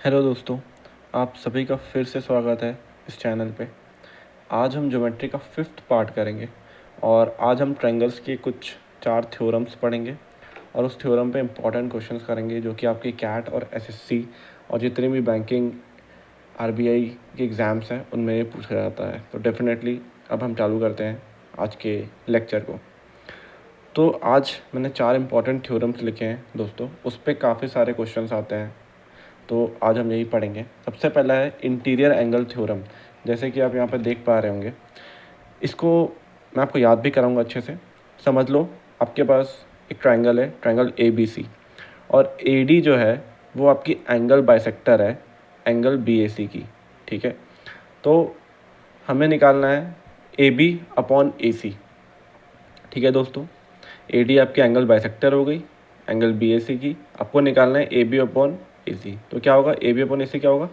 Hello दोस्तों, आप सभी का फिर से स्वागत है इस चैनल पे। आज हम ज्योमेट्री का फिफ्थ पार्ट करेंगे और आज हम ट्रायंगल्स के कुछ 4 थ्योरम्स पढ़ेंगे और उस थ्योरम पे इम्पॉर्टेंट क्वेश्चंस करेंगे जो कि आपकी कैट और एसएससी और जितने भी बैंकिंग आरबीआई के एग्ज़ाम्स हैं उनमें ये पूछा जाता है। तो डेफिनेटली अब हम चालू करते हैं आज के लेक्चर को। तो आज मैंने 4 इम्पॉर्टेंट थ्योरम्स लिखे हैं दोस्तों, उस पर काफ़ी सारे क्वेश्चंस आते हैं, तो आज हम यही पढ़ेंगे। सबसे पहला है इंटीरियर एंगल थ्योरम। जैसे कि आप यहाँ पर देख पा रहे होंगे, इसको मैं आपको याद भी कराऊंगा अच्छे से। समझ लो आपके पास एक ट्रायंगल है, ट्रायंगल ए बी सी, और ए डी जो है वो आपकी एंगल बाइसेक्टर है एंगल बी ए सी की। ठीक है, तो हमें निकालना है ए बी अपॉन ए सी। ठीक है दोस्तों, ए डी आपकी एंगल बाइसेक्टर हो गई एंगल बी ए सी की। आपको निकालना है ए बी अपॉन ए सी। तो क्या होगा, A B upon A C क्या होगा,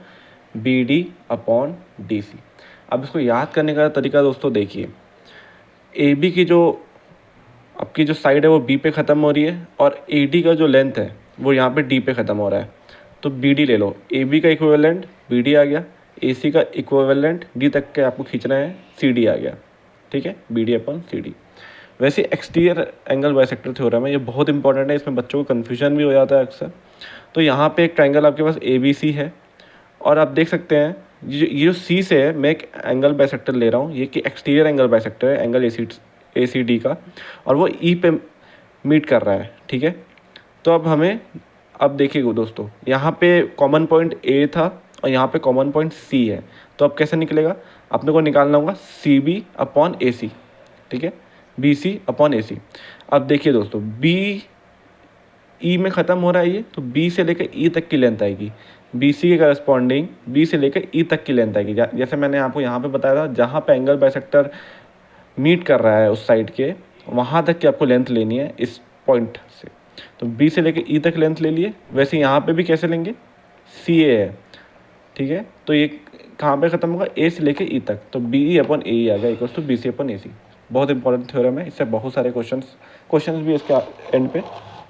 B D upon D C. अब इसको याद करने का तरीका दोस्तों देखिए, ए बी की जो आपकी जो साइड है वो बी पे ख़त्म हो रही है और ए डी का जो लेंथ है वो यहाँ पे डी पे ख़त्म हो रहा है। तो बी डी ले लो, ए बी का इक्विवेलेंट बी डी आ गया, ए सी का इक्विवेलेंट डी तक के आपको खींचना है, सी डी आ गया। ठीक है, B D upon C D. वैसे एक्सटीरियर एंगल बाइसेक्टर थ्योरम है, ये बहुत इंपॉर्टेंट है, इसमें बच्चों को कन्फ्यूजन भी हो जाता है अक्सर। तो यहाँ पे एक ट्रायंगल आपके पास ए बी सी है और आप देख सकते हैं ये जो सी से है, मैं एक एंगल बाइसेक्टर ले रहा हूँ, ये कि एक्सटीरियर एंगल बाइसेक्टर है एंगल ए सी डी का, और वो ई पे मीट कर रहा है। ठीक है, तो अब हमें, अब देखिए दोस्तों, यहाँ पे कॉमन पॉइंट ए था और यहाँ पे कॉमन पॉइंट सी है। तो अब कैसे निकलेगा, अपने को निकालना होगा सी बी अपॉन ए सी। ठीक है, बी सी अपॉन ए सी। अब देखिए दोस्तों, बी ई में ख़त्म हो रहा है ये, तो बी से लेकर ई तक की लेंथ आएगी, बी सी के करस्पॉन्डिंग बी से लेकर ई तक की लेंथ आएगी। जैसे मैंने आपको यहाँ पे बताया था, जहाँ पे एंगल बाइसेक्टर मीट कर रहा है उस साइड के, वहाँ तक की आपको लेंथ लेनी है इस पॉइंट से। तो बी से लेकर ई तक लेंथ ले लिए। वैसे यहाँ पे भी कैसे लेंगे, सी ए है। ठीक है, तो ये कहाँ पे ख़त्म होगा, ए से लेकर ई तक, तो बी ई अपॉन ए ई आ गया equals to B C upon A C. बहुत इंपॉर्टेंट थ्योरम है, इससे बहुत सारे क्वेश्चंस भी इसके एंड पे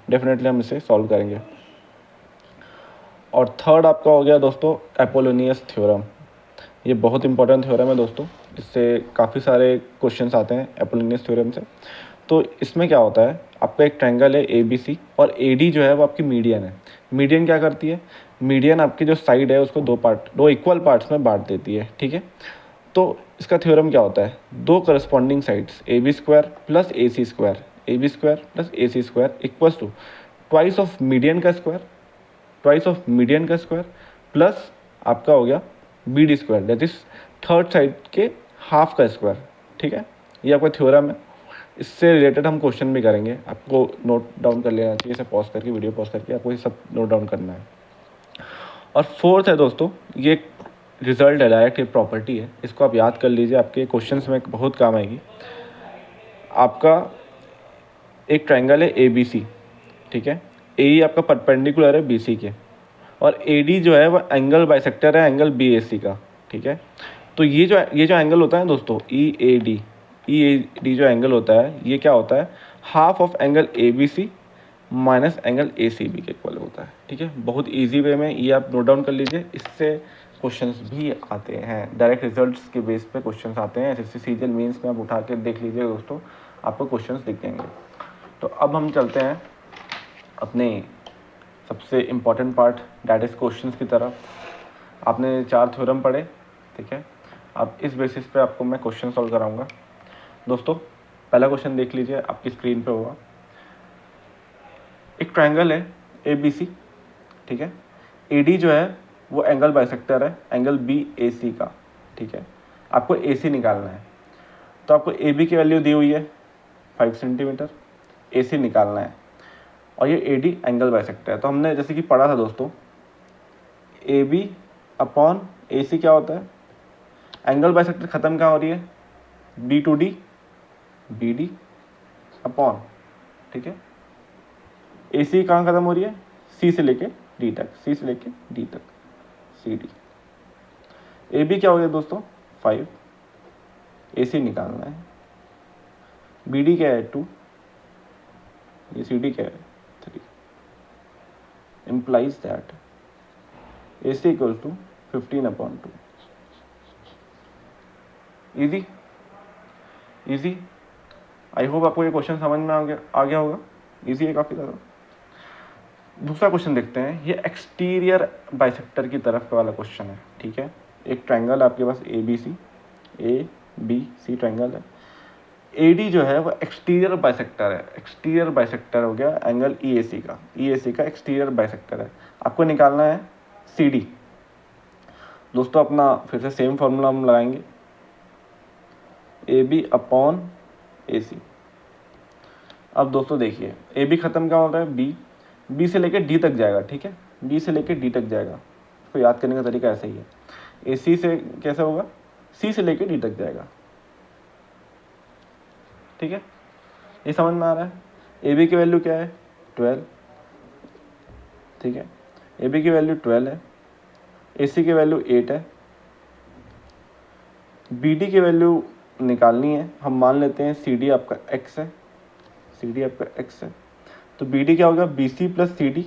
डेफिनेटली हम इसे सॉल्व करेंगे। और थर्ड आपका हो गया दोस्तों एपोलोनियस थ्योरम। ये बहुत इंपॉर्टेंट थ्योरम है दोस्तों, इससे काफ़ी सारे क्वेश्चंस आते हैं एपोलोनियस थ्योरम से। तो इसमें क्या होता है, आपका एक ट्रायंगल है ए बी सी और ए डी जो है वो आपकी मीडियन है। मीडियन क्या करती है, मीडियन आपकी जो साइड है उसको दो इक्वल पार्ट्स में बांट देती है। ठीक है, तो इसका थ्योरम क्या होता है, दो corresponding sides A B square plus A C square, A B square plus A C square equals to twice of median का स्क्वायर, ट्वाइस ऑफ मीडियन का स्क्वायर प्लस आपका हो गया B D square, that is third side के half का square. ठीक है, ये आपका थ्योरम है, इससे रिलेटेड हम क्वेश्चन भी करेंगे। आपको नोट डाउन कर लेना चाहिए, इसे पॉज करके, वीडियो पॉज करके आपको ये सब नोट डाउन करना है। और फोर्थ है दोस्तों, ये रिजल्ट है, डायरेक्ट ये प्रॉपर्टी है, इसको आप याद कर लीजिए, आपके क्वेश्चंस में बहुत काम आएगी। आपका एक ट्रायंगल है ए बी सी। ठीक है, ए आपका परपेंडिकुलर है बी सी के, और ए डी जो है वो एंगल बाइसेक्टर है एंगल बी ए सी का। ठीक है, तो ये जो एंगल होता है दोस्तों ई ए डी जो एंगल होता है, ये क्या होता है, half of angle A B C minus angle A C B के इक्वल होता है। ठीक है, बहुत ईजी वे में ये आप नोट डाउन कर लीजिए, इससे क्वेश्चंस भी आते हैं, डायरेक्ट रिजल्ट्स के बेस पे क्वेश्चंस आते हैं। एसएससी सीजीएल मेंस में आप उठा के देख लीजिए दोस्तों, आपको क्वेश्चंस दिख जाएंगे। तो अब हम चलते हैं अपने सबसे important part, that is questions की तरफ। आपने 4 थ्योरम पढ़े, ठीक है, अब इस बेसिस पे आपको मैं क्वेश्चन सॉल्व कराऊंगा। दोस्तों पहला क्वेश्चन देख लीजिए, आपकी स्क्रीन पे होगा। एक ट्रायंगल है ए बी सी। ठीक है, ए डी जो है वो एंगल बाइसेक्टर है एंगल बी ए सी का। ठीक है, आपको ए सी निकालना है, तो आपको ए बी की वैल्यू दी हुई है 5 सेंटीमीटर, ए सी निकालना है, और ये ए डी एंगल बाइसेक्टर है। तो हमने जैसे कि पढ़ा था दोस्तों, A B upon A C क्या होता है, एंगल बाइसेक्टर ख़त्म कहाँ हो रही है, B to D, B D upon, ठीक है, ए सी कहाँ ख़त्म हो रही है, सी से लेके डी तक, सी से लेके डी तक, सी डी। ए बी क्या हो गया दोस्तों 5, ए सी निकालना है, बी डी क्या है 2, ये सी डी क्या है 3, implies that AC equals to 15/2। Easy easy. I hope आपको ये क्वेश्चन समझ में आ गया होगा। इजी है काफ़ी ज़्यादा। दूसरा क्वेश्चन देखते हैं। ये एक्सटीरियर बाइसेक्टर की तरफ वाला क्वेश्चन है, ठीक है। एक ट्रायंगल आपके पास ABC ट्रायंगल है। AD जो है वो एक्सटीरियर बाइसेक्टर है। एक्सटीरियर बाइसेक्टर हो गया एंगल EAC का एक्सटीरियर बाइसेक्टर है। आपको निकालना है CD। दोस्तों अपना फिर से सेम फॉर्मूला हम लगाएंगे, AB/AC। अब दोस्तों देखिए, AB खत्म क्या होता है, B से लेकर D तक जाएगा, ठीक है। B से लेकर D तक जाएगा। इसको याद करने का तरीका ऐसा ही है। AC से कैसे होगा, C से लेकर D तक जाएगा, ठीक है। ये समझ में आ रहा है। AB की वैल्यू क्या है, 12, ठीक है। AB की वैल्यू 12 है। AC की वैल्यू 8 है। BD की वैल्यू निकालनी है। हम मान लेते हैं CD आपका X है, CD आपका X है। तो BD क्या होगा, BC plus CD,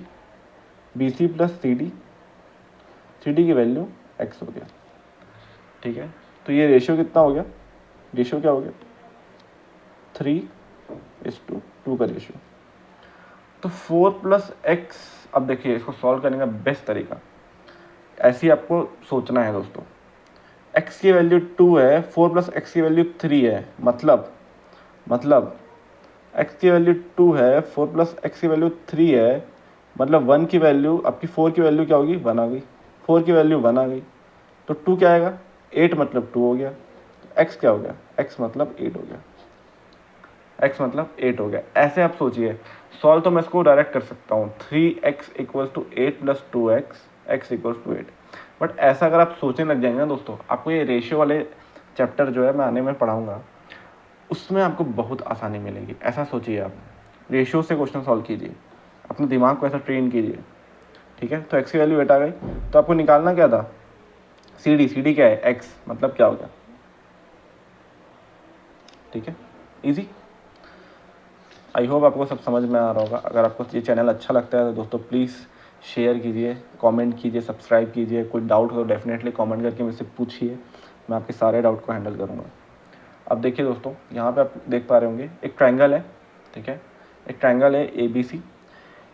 BC plus CD, CD की वैल्यू X हो गया, ठीक है। तो ये रेशियो कितना हो गया, रेशियो क्या हो गया, 3:2 का रेशियो। तो 4 + X, अब देखिए इसको सॉल्व करने का बेस्ट तरीका ऐसे ही आपको सोचना है दोस्तों। X की वैल्यू 2 है, 4 + X की वैल्यू 3 है, मतलब x की वैल्यू 2 है, 4 + x की वैल्यू 3 है, मतलब 1 की वैल्यू आपकी 4 की वैल्यू क्या होगी, 1 आ गई। 4 की वैल्यू 1 आ गई तो 2 क्या आएगा, 8 मतलब 2 हो गया। x क्या हो गया, x मतलब 8 हो गया, x मतलब 8 हो गया। ऐसे आप सोचिए, सॉल्व तो मैं इसको डायरेक्ट कर सकता हूँ, 3x = 8 + 2x, x = 8। बट ऐसा अगर आप सोचने लग जाएंगे ना दोस्तों, आपको ये रेशियो वाले चैप्टर जो है मैं आने में पढ़ाऊँगा, उसमें आपको बहुत आसानी मिलेगी। ऐसा सोचिए, आप रेशियो से क्वेश्चन सॉल्व कीजिए, अपने दिमाग को ऐसा ट्रेन कीजिए, ठीक है। तो x की वैल्यू 8 आ गई, तो आपको निकालना क्या था, CD क्या है, x मतलब क्या हो गया, ठीक है। इजी। आई होप आपको सब समझ में आ रहा होगा। अगर आपको ये चैनल अच्छा लगता है तो दोस्तों प्लीज़ शेयर कीजिए, कमेंट कीजिए, सब्सक्राइब कीजिए। कोई डाउट हो तो डेफिनेटली कमेंट करके मुझसे पूछिए, मैं आपके सारे डाउट को हैंडल करूँगा। अब देखिए दोस्तों, यहाँ पे आप देख पा रहे होंगे एक ट्रायंगल है, ठीक है। एक ट्रायंगल है ABC,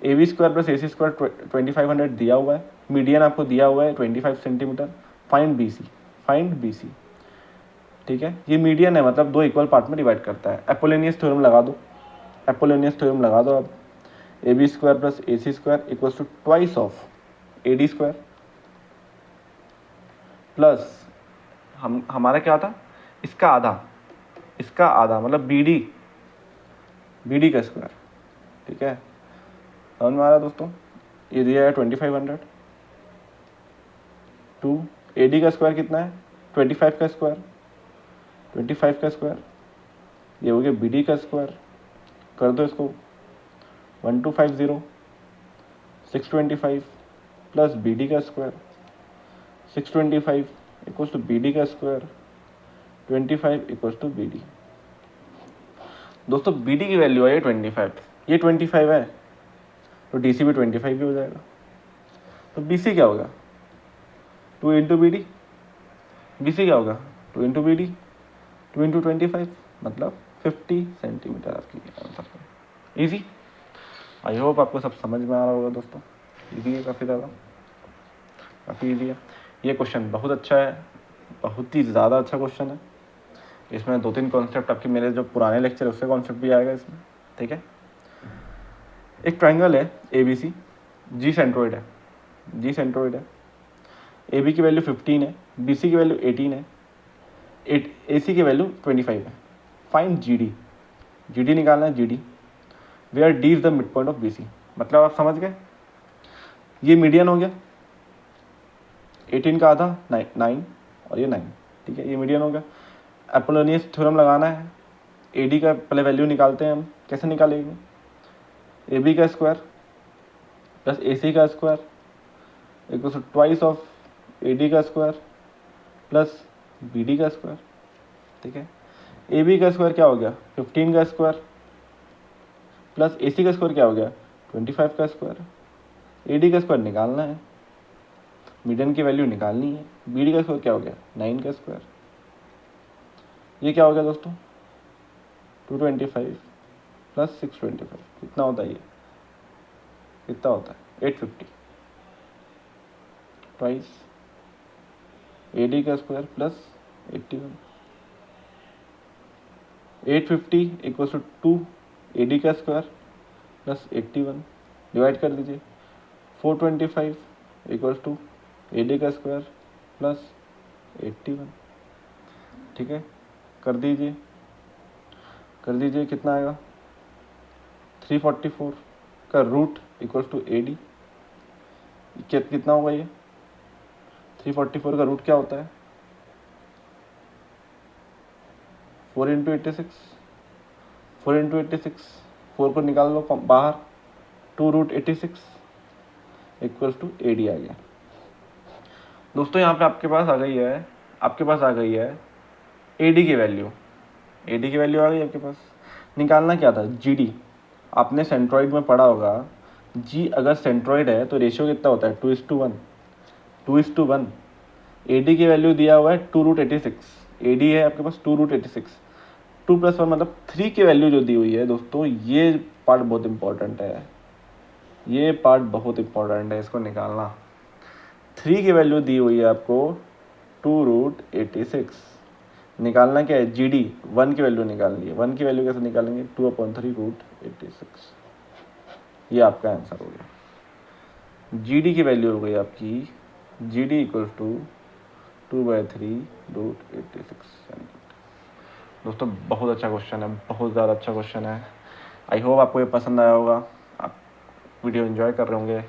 AB² + AC² 2500 दिया हुआ है। मीडियन आपको दिया हुआ है 25 सेंटीमीटर। फाइंड BC, ठीक है। ये मीडियन है, मतलब 2 इक्वल पार्ट में डिवाइड करता है। अपोलोनियस थ्योरम लगा दो, अब AB² + AC² = twice of AD² plus हमारा क्या था, इसका आधा मतलब BD का स्क्वायर, ठीक है। समझ में आ रहा है दोस्तों। ये दिया है 2500, 2 AD का स्क्वायर कितना है, 25 का स्क्वायर, ये हो गया BD का स्क्वायर। कर दो इसको, 1250, 625 प्लस BD का स्क्वायर, 625 = BD का स्क्वायर, 25 = BD। दोस्तों BD की वैल्यू है 25, ये 25 है, तो DC भी 25 ही हो जाएगा। तो BC क्या होगा, 2 × BD। BC क्या होगा, 2 × BD, 2 × 25 मतलब 50 सेंटीमीटर आपकी आंसर है। ईजी। आई होप आपको सब समझ में आ रहा होगा दोस्तों। ईजी है, काफ़ी ईजी है। ये क्वेश्चन बहुत अच्छा है, बहुत ही ज़्यादा अच्छा क्वेश्चन है। इसमें 2-3 कॉन्सेप्ट आपके मेरे जो पुराने लेक्चर उससे कॉन्सेप्ट भी आएगा इसमें, ठीक है। एक ट्रायंगल है ABC, G सेंट्रोइड है। AB की वैल्यू 15 है, BC की वैल्यू 18 है, AC की वैल्यू 25 है। फाइंड GD निकालना है, GD where D is the mid point of BC। मतलब आप समझ गए, ये मीडियन हो गया, 18 का आधा 9 और ये 9, ठीक है, ये मीडियन हो गया। अपोलोनियस थ्योरम लगाना है, AD का पहले वैल्यू निकालते हैं हम। कैसे निकालेंगे, AB का स्क्वायर प्लस AC का स्क्वायर = ट्वाइस ऑफ AD का स्क्वायर प्लस BD का स्क्वायर, ठीक है। AB का स्क्वायर क्या हो गया, 15 का स्क्वायर प्लस AC का स्क्वायर क्या हो गया, 25 का स्क्वायर। AD का स्क्वायर निकालना है, मीडियन की वैल्यू निकालनी है। बी डी का स्क्वायर क्या हो गया 9 का स्क्वायर। ये क्या हो गया दोस्तों 225 प्लस 625 कितना होता है ये, कितना होता है 850 ट्वाइस ए डी का square plus 81। 850 equals to 2 A D का स्क्वायर प्लस 81 डिवाइड कर दीजिए। 425 इक्वल्स टू ए डी का स्क्वायर प्लस 81। ठीक है, कर दीजिए कितना आएगा 344 का root equals to A D. कितना होगा ये 344 का रूट क्या होता है 4 इंटू 86। 4 इंटू 86 4 को निकाल लो बाहर 2√86 इक्वल्स टू ए डी आ गया। दोस्तों यहाँ पे आपके पास आ गई है ए डी की वैल्यू। ए डी की वैल्यू आ गई आपके पास। निकालना क्या था जी डी। आपने सेंट्रॉइड में पढ़ा होगा जी अगर सेंट्रॉइड है तो रेशियो कितना होता है 2:1। 2:1 ए डी की वैल्यू दिया हुआ है 2√86। ए डी है आपके पास 2√86। 2+1 मतलब 3 की वैल्यू जो दी हुई है दोस्तों, ये पार्ट बहुत इंपॉर्टेंट है, इसको निकालना। 3 की वैल्यू दी हुई है आपको 2√86। निकालना क्या है जी डी 1 की वैल्यू निकालनी है। 1 की वैल्यू कैसे निकालेंगे 2/3√86। ये आपका आंसर हो गया। जी डी की वैल्यू हो गई आपकी जी डी इक्वल्स टू 2/3√86। दोस्तों बहुत अच्छा क्वेश्चन है, बहुत ज़्यादा अच्छा क्वेश्चन है। आई होप आपको ये पसंद आया होगा, आप वीडियो एंजॉय कर रहे होंगे।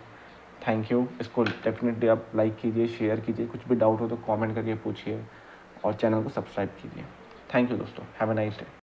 Thank you. इसको डेफिनेटली आप लाइक कीजिए, शेयर कीजिए, कुछ भी डाउट हो तो कमेंट करके पूछिए और चैनल को सब्सक्राइब कीजिए। थैंक यू दोस्तों, हैव अ नाइस डे।